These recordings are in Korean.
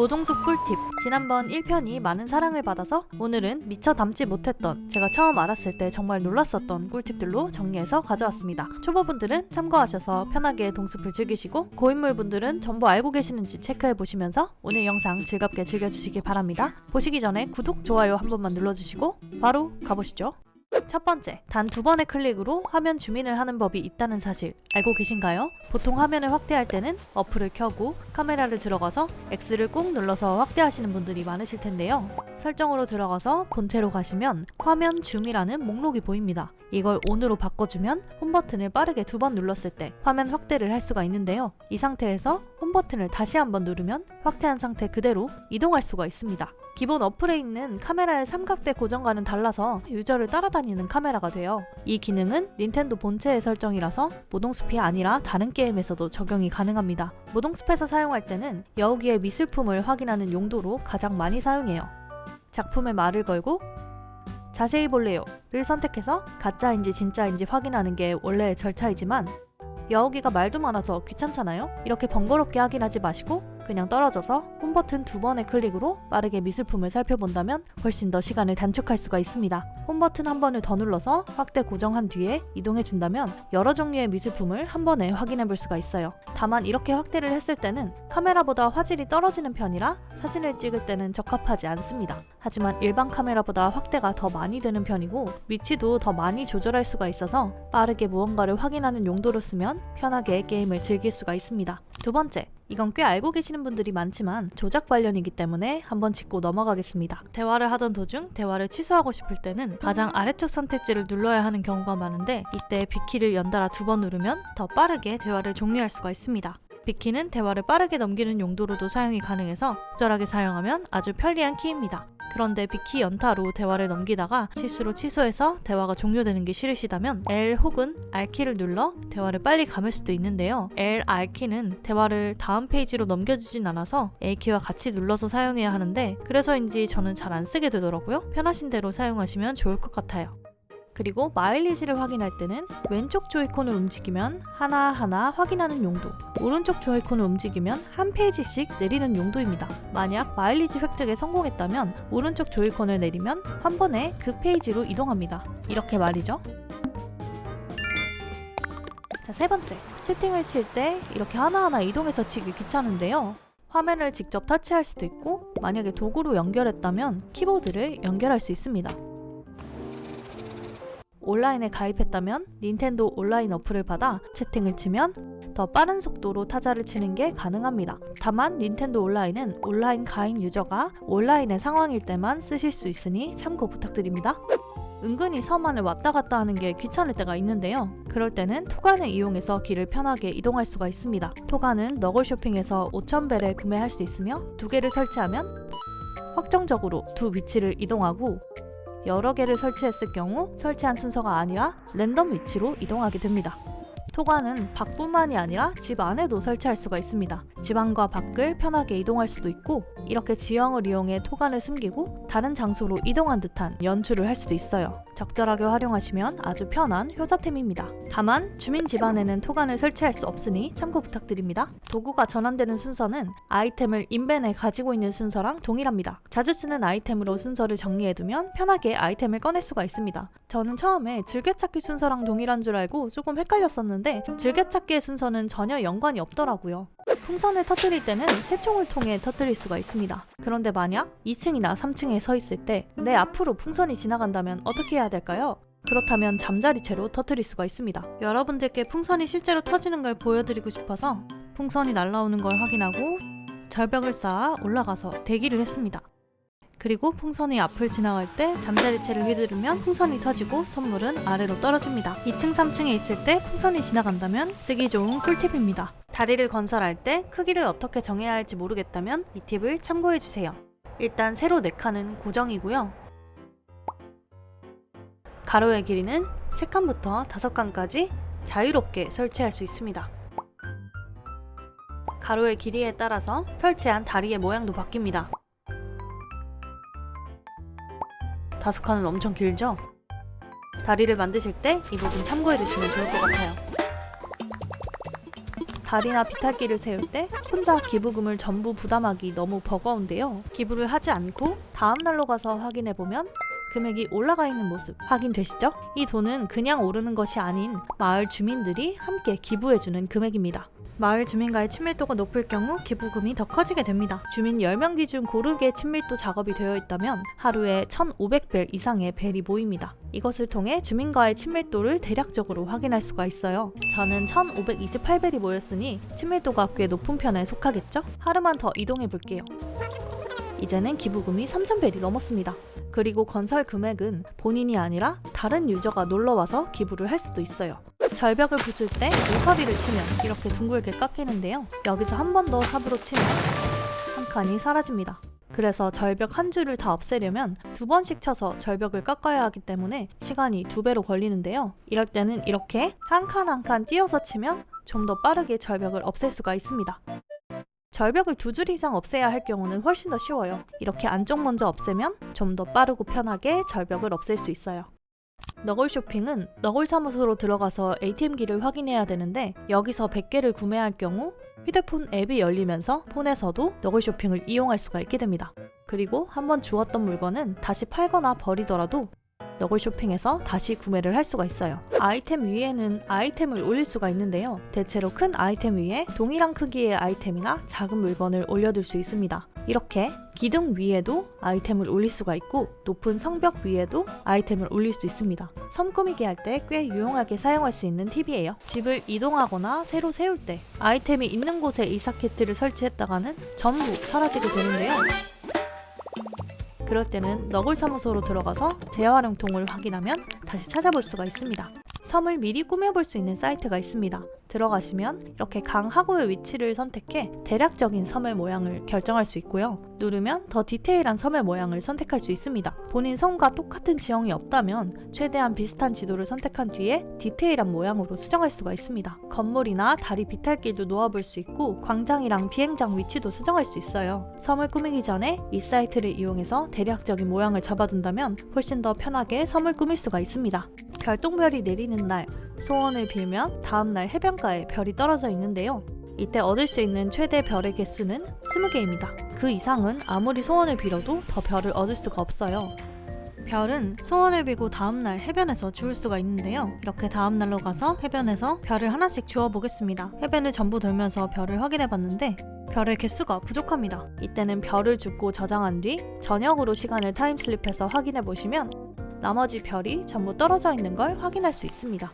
모동숲 꿀팁. 지난번 1편이 많은 사랑을 받아서 오늘은 미처 담지 못했던, 제가 처음 알았을 때 정말 놀랐었던 꿀팁들로 정리해서 가져왔습니다. 초보분들은 참고하셔서 편하게 동숲을 즐기시고, 고인물분들은 전부 알고 계시는지 체크해보시면서 오늘 영상 즐겁게 즐겨주시기 바랍니다. 보시기 전에 구독, 좋아요 한 번만 눌러주시고 바로 가보시죠. 첫 번째, 단 2번의 클릭으로 화면 줌인을 하는 법이 있다는 사실 알고 계신가요? 보통 화면을 확대할 때는 어플을 켜고 카메라를 들어가서 X를 꾹 눌러서 확대하시는 분들이 많으실 텐데요. 설정으로 들어가서 본체로 가시면 화면 줌이라는 목록이 보입니다. 이걸 ON으로 바꿔주면 홈 버튼을 빠르게 2번 눌렀을 때 화면 확대를 할 수가 있는데요. 이 상태에서 홈 버튼을 다시 한번 누르면 확대한 상태 그대로 이동할 수가 있습니다. 기본 어플에 있는 카메라의 삼각대 고정과는 달라서 유저를 따라다니는 카메라가 돼요. 이 기능은 닌텐도 본체의 설정이라서 모동숲이 아니라 다른 게임에서도 적용이 가능합니다. 모동숲에서 사용할 때는 여우기의 미술품을 확인하는 용도로 가장 많이 사용해요. 작품에 말을 걸고 자세히 볼래요를 선택해서 가짜인지 진짜인지 확인하는 게 원래의 절차이지만 여우기가 말도 많아서 귀찮잖아요? 이렇게 번거롭게 확인하지 마시고 그냥 떨어져서 홈 버튼 2번의 클릭으로 빠르게 미술품을 살펴본다면 훨씬 더 시간을 단축할 수가 있습니다. 홈 버튼 한 번을 더 눌러서 확대 고정한 뒤에 이동해준다면 여러 종류의 미술품을 한 번에 확인해 볼 수가 있어요. 다만 이렇게 확대를 했을 때는 카메라보다 화질이 떨어지는 편이라 사진을 찍을 때는 적합하지 않습니다. 하지만 일반 카메라보다 확대가 더 많이 되는 편이고 위치도 더 많이 조절할 수가 있어서 빠르게 무언가를 확인하는 용도로 쓰면 편하게 게임을 즐길 수가 있습니다. 두 번째, 이건 꽤 알고 계시는 분들이 많지만 조작 관련이기 때문에 한번 짚고 넘어가겠습니다. 대화를 하던 도중 대화를 취소하고 싶을 때는 가장 아래쪽 선택지를 눌러야 하는 경우가 많은데 이때 B키를 연달아 2번 누르면 더 빠르게 대화를 종료할 수가 있습니다. B키는 대화를 빠르게 넘기는 용도로도 사용이 가능해서 적절하게 사용하면 아주 편리한 키입니다. 그런데 B키 연타로 대화를 넘기다가 실수로 취소해서 대화가 종료되는 게 싫으시다면 L 혹은 R키를 눌러 대화를 빨리 감을 수도 있는데요. L, R키는 대화를 다음 페이지로 넘겨주진 않아서 A키와 같이 눌러서 사용해야 하는데 그래서인지 저는 잘 안 쓰게 되더라고요. 편하신 대로 사용하시면 좋을 것 같아요. 그리고 마일리지를 확인할 때는 왼쪽 조이콘을 움직이면 하나하나 확인하는 용도, 오른쪽 조이콘을 움직이면 한 페이지씩 내리는 용도입니다. 만약 마일리지 획득에 성공했다면 오른쪽 조이콘을 내리면 한 번에 그 페이지로 이동합니다. 이렇게 말이죠. 자, 세 번째, 채팅을 칠 때 이렇게 하나하나 이동해서 치기 귀찮은데요. 화면을 직접 터치할 수도 있고 만약에 도구로 연결했다면 키보드를 연결할 수 있습니다. 온라인에 가입했다면 닌텐도 온라인 어플을 받아 채팅을 치면 더 빠른 속도로 타자를 치는 게 가능합니다. 다만 닌텐도 온라인은 온라인 가입 유저가 온라인의 상황일 때만 쓰실 수 있으니 참고 부탁드립니다. 은근히 서만을 왔다 갔다 하는 게 귀찮을 때가 있는데요. 그럴 때는 토간을 이용해서 길을 편하게 이동할 수가 있습니다. 토간은 너굴 쇼핑에서 5,000벨에 구매할 수 있으며 2개를 설치하면 확정적으로 두 위치를 이동하고 여러 개를 설치했을 경우 설치한 순서가 아니라 랜덤 위치로 이동하게 됩니다. 토간은 밖뿐만이 아니라 집 안에도 설치할 수가 있습니다. 집 안과 밖을 편하게 이동할 수도 있고 이렇게 지형을 이용해 토간을 숨기고 다른 장소로 이동한 듯한 연출을 할 수도 있어요. 적절하게 활용하시면 아주 편한 효자템입니다. 다만 주민 집안에는 토간을 설치할 수 없으니 참고 부탁드립니다. 도구가 전환되는 순서는 아이템을 인벤에 가지고 있는 순서랑 동일합니다. 자주 쓰는 아이템으로 순서를 정리해두면 편하게 아이템을 꺼낼 수가 있습니다. 저는 처음에 즐겨찾기 순서랑 동일한 줄 알고 조금 헷갈렸었는데 즐겨찾기의 순서는 전혀 연관이 없더라고요. 풍선을 터뜨릴 때는 새총을 통해 터뜨릴 수가 있습니다. 그런데 만약 2층이나 3층에 서 있을 때 내 앞으로 풍선이 지나간다면 어떻게 해야 될까요? 그렇다면 잠자리 채로 터뜨릴 수가 있습니다. 여러분들께 풍선이 실제로 터지는 걸 보여드리고 싶어서 풍선이 날아오는 걸 확인하고 절벽을 쌓아 올라가서 대기를 했습니다. 그리고 풍선이 앞을 지나갈 때 잠자리채를 휘두르면 풍선이 터지고 선물은 아래로 떨어집니다. 2층, 3층에 있을 때 풍선이 지나간다면 쓰기 좋은 꿀팁입니다. 다리를 건설할 때 크기를 어떻게 정해야 할지 모르겠다면 이 팁을 참고해주세요. 일단 세로 4칸은 고정이고요. 가로의 길이는 3칸부터 5칸까지 자유롭게 설치할 수 있습니다. 가로의 길이에 따라서 설치한 다리의 모양도 바뀝니다. 5칸은 엄청 길죠? 다리를 만드실 때 이 부분 참고해 두시면 좋을 것 같아요. 다리나 비탈길을 세울 때 혼자 기부금을 전부 부담하기 너무 버거운데요. 기부를 하지 않고 다음 날로 가서 확인해보면 금액이 올라가 있는 모습 확인되시죠? 이 돈은 그냥 오르는 것이 아닌 마을 주민들이 함께 기부해주는 금액입니다. 마을 주민과의 친밀도가 높을 경우 기부금이 더 커지게 됩니다. 주민 10명 기준 고르게 친밀도 작업이 되어 있다면 하루에 1,500벨 이상의 벨이 모입니다. 이것을 통해 주민과의 친밀도를 대략적으로 확인할 수가 있어요. 저는 1,528벨이 모였으니 친밀도가 꽤 높은 편에 속하겠죠? 하루만 더 이동해 볼게요. 이제는 기부금이 3,000벨이 넘었습니다. 그리고 건설 금액은 본인이 아니라 다른 유저가 놀러와서 기부를 할 수도 있어요. 절벽을 부술 때 모서리를 치면 이렇게 둥글게 깎이는데요. 여기서 한 번 더 삽으로 치면 한 칸이 사라집니다. 그래서 절벽 한 줄을 다 없애려면 2번씩 쳐서 절벽을 깎아야 하기 때문에 시간이 2배로 걸리는데요. 이럴 때는 이렇게 한 칸 한 칸 띄어서 치면 좀 더 빠르게 절벽을 없앨 수가 있습니다. 절벽을 2줄 이상 없애야 할 경우는 훨씬 더 쉬워요. 이렇게 안쪽 먼저 없애면 좀 더 빠르고 편하게 절벽을 없앨 수 있어요. 너굴 쇼핑은 너굴 사무소로 들어가서 ATM기를 확인해야 되는데 여기서 100개를 구매할 경우 휴대폰 앱이 열리면서 폰에서도 너굴 쇼핑을 이용할 수가 있게 됩니다. 그리고 한번 주웠던 물건은 다시 팔거나 버리더라도 너굴 쇼핑에서 다시 구매를 할 수가 있어요. 아이템 위에는 아이템을 올릴 수가 있는데요. 대체로 큰 아이템 위에 동일한 크기의 아이템이나 작은 물건을 올려둘 수 있습니다. 이렇게 기둥 위에도 아이템을 올릴 수가 있고 높은 성벽 위에도 아이템을 올릴 수 있습니다. 섬 꾸미기 할 때 꽤 유용하게 사용할 수 있는 팁이에요. 집을 이동하거나 새로 세울 때 아이템이 있는 곳에 이사키트를 설치했다가는 전부 사라지게 되는데요. 그럴 때는 너굴 사무소로 들어가서 재활용통을 확인하면 다시 찾아볼 수가 있습니다. 섬을 미리 꾸며볼 수 있는 사이트가 있습니다. 들어가시면 이렇게 강 하구의 위치를 선택해 대략적인 섬의 모양을 결정할 수 있고요. 누르면 더 디테일한 섬의 모양을 선택할 수 있습니다. 본인 섬과 똑같은 지형이 없다면 최대한 비슷한 지도를 선택한 뒤에 디테일한 모양으로 수정할 수가 있습니다. 건물이나 다리 비탈길도 놓아볼 수 있고 광장이랑 비행장 위치도 수정할 수 있어요. 섬을 꾸미기 전에 이 사이트를 이용해서 대략적인 모양을 잡아둔다면 훨씬 더 편하게 섬을 꾸밀 수가 있습니다. 별똥별이 내리는 날 소원을 빌면 다음날 해변가에 별이 떨어져 있는데요. 이때 얻을 수 있는 최대 별의 개수는 20개입니다. 그 이상은 아무리 소원을 빌어도 더 별을 얻을 수가 없어요. 별은 소원을 빌고 다음날 해변에서 주울 수가 있는데요. 이렇게 다음날로 가서 해변에서 별을 하나씩 주워 보겠습니다. 해변을 전부 돌면서 별을 확인해 봤는데 별의 개수가 부족합니다. 이때는 별을 줍고 저장한 뒤 저녁으로 시간을 타임슬립해서 확인해 보시면 나머지 별이 전부 떨어져 있는 걸 확인할 수 있습니다.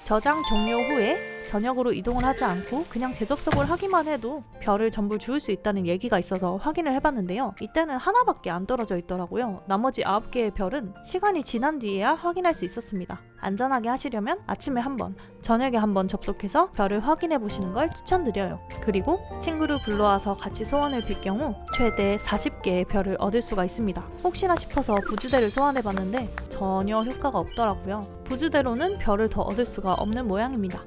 저장 종료 후에 저녁으로 이동을 하지 않고 그냥 재접속을 하기만 해도 별을 전부 주울 수 있다는 얘기가 있어서 확인을 해봤는데요. 이때는 하나밖에 안 떨어져 있더라고요. 나머지 9개의 별은 시간이 지난 뒤에야 확인할 수 있었습니다. 안전하게 하시려면 아침에 한번, 저녁에 한번 접속해서 별을 확인해 보시는 걸 추천드려요. 그리고 친구를 불러와서 같이 소원을 빌 경우 최대 40개의 별을 얻을 수가 있습니다. 혹시나 싶어서 부주대를 소환해봤는데 전혀 효과가 없더라고요. 부주대로는 별을 더 얻을 수가 없는 모양입니다.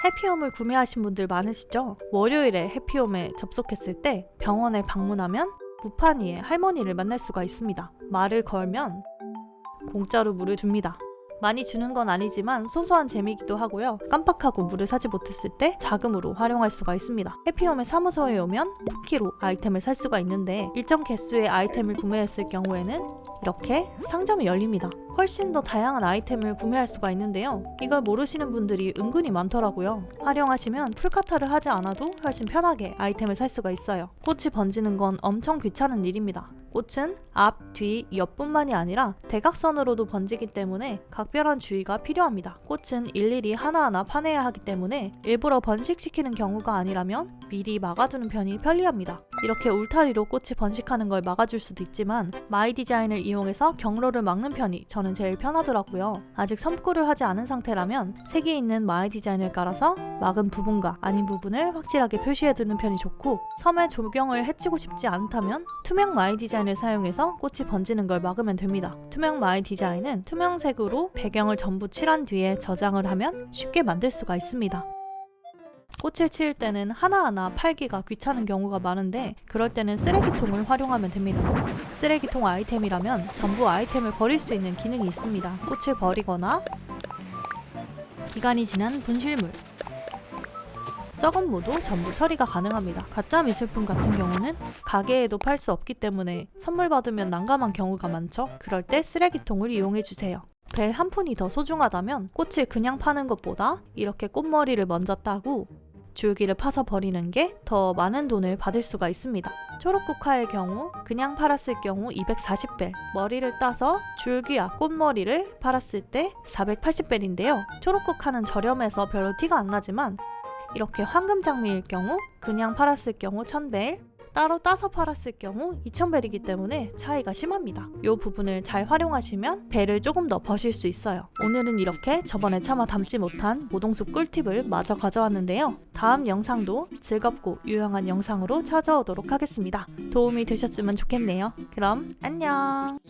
해피홈을 구매하신 분들 많으시죠? 월요일에 해피홈에 접속했을 때 병원에 방문하면 무판이의 할머니를 만날 수가 있습니다. 말을 걸면 공짜로 물을 줍니다. 많이 주는 건 아니지만 소소한 재미이기도 하고요. 깜빡하고 물을 사지 못했을 때 자금으로 활용할 수가 있습니다. 해피홈의 사무소에 오면 쿠키로 아이템을 살 수가 있는데 일정 개수의 아이템을 구매했을 경우에는 이렇게 상점이 열립니다. 훨씬 더 다양한 아이템을 구매할 수가 있는데요. 이걸 모르시는 분들이 은근히 많더라고요. 활용하시면 풀카타를 하지 않아도 훨씬 편하게 아이템을 살 수가 있어요. 꽃이 번지는 건 엄청 귀찮은 일입니다. 꽃은 앞, 뒤, 옆뿐만이 아니라 대각선으로도 번지기 때문에 각별한 주의가 필요합니다. 꽃은 일일이 하나하나 파내야 하기 때문에 일부러 번식시키는 경우가 아니라면 미리 막아두는 편이 편리합니다. 이렇게 울타리로 꽃이 번식하는 걸 막아줄 수도 있지만 마이 디자인을 이용해서 경로를 막는 편이 저는 제일 편하더라고요. 아직 선꾸를 하지 않은 상태라면 색이 있는 마이 디자인을 깔아서 막은 부분과 아닌 부분을 확실하게 표시해두는 편이 좋고 섬의 조경을 해치고 싶지 않다면 투명 마이 디자인을 사용해서 꽃이 번지는 걸 막으면 됩니다. 투명 마이 디자인은 투명색으로 배경을 전부 칠한 뒤에 저장을 하면 쉽게 만들 수가 있습니다. 꽃을 치울 때는 하나하나 팔기가 귀찮은 경우가 많은데 그럴 때는 쓰레기통을 활용하면 됩니다. 쓰레기통 아이템이라면 전부 아이템을 버릴 수 있는 기능이 있습니다. 꽃을 버리거나 기간이 지난 분실물, 썩은 무도 전부 처리가 가능합니다. 가짜 미술품 같은 경우는 가게에도 팔 수 없기 때문에 선물 받으면 난감한 경우가 많죠. 그럴 때 쓰레기통을 이용해주세요. 벨 한 푼이 더 소중하다면 꽃을 그냥 파는 것보다 이렇게 꽃머리를 먼저 따고 줄기를 파서 버리는 게 더 많은 돈을 받을 수가 있습니다. 초록국화의 경우 그냥 팔았을 경우 240벨, 머리를 따서 줄기와 꽃머리를 팔았을 때 480벨인데요. 초록국화는 저렴해서 별로 티가 안 나지만 이렇게 황금장미일 경우 그냥 팔았을 경우 1000벨, 따로 따서 팔았을 경우 2000벨이기 때문에 차이가 심합니다. 이 부분을 잘 활용하시면 벨을 조금 더 버실 수 있어요. 오늘은 이렇게 저번에 차마 담지 못한 모동숲 꿀팁을 마저 가져왔는데요. 다음 영상도 즐겁고 유용한 영상으로 찾아오도록 하겠습니다. 도움이 되셨으면 좋겠네요. 그럼 안녕!